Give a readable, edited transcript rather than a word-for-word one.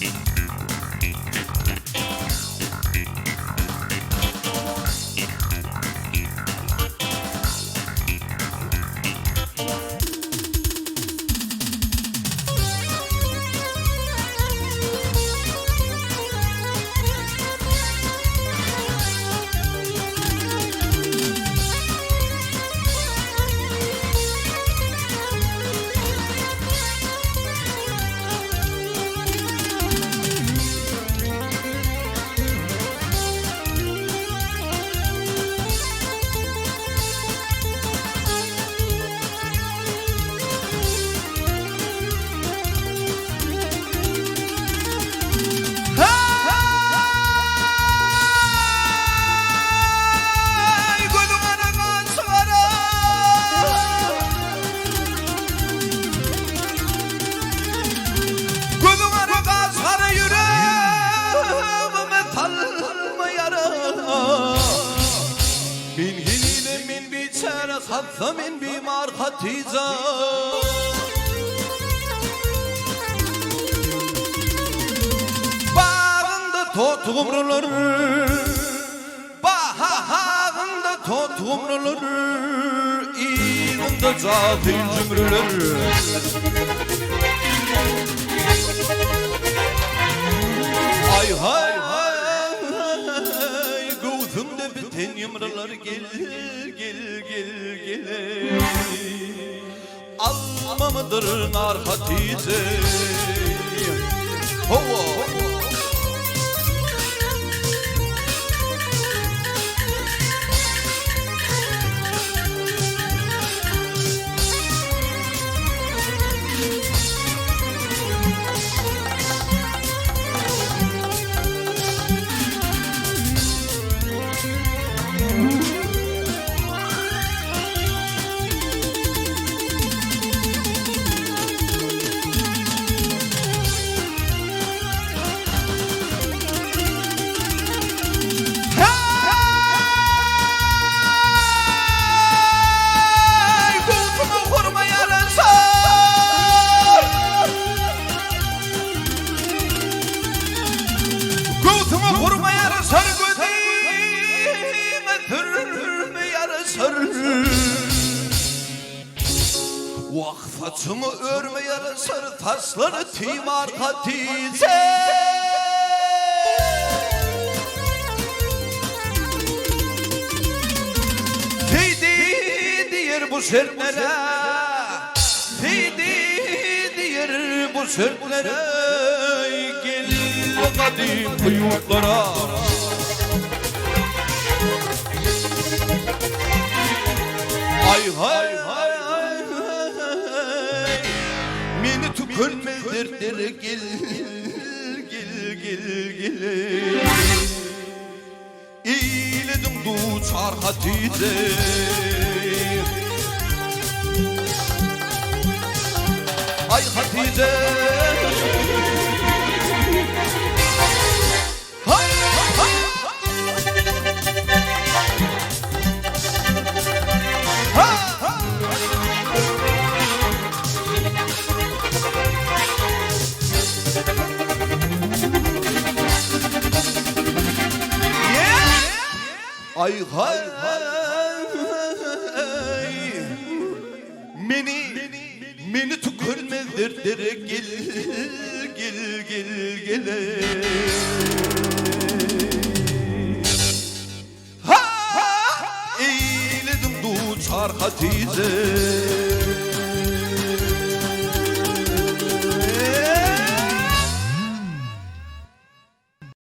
Min bimar HATYJA Bağında totumrular Bahağında totumrular İğninde cahil cümrüler Ay hay hay Gözümde biten yumrular gel Alma mıdır nar HATYJA Hova Saçımı örmeye sarı taşları timar HATYJA Teydi diyer bu sertlere Teydi diyer bu sertlere Gel kadim kuyuklara Ay hay hay Meni tükürmez dertlere gel İyledim duçar HATYJA Ay HATYJA Hay hay Ay hay Meni tükürmez dertlere gel Ha eyledim duçar HATYJA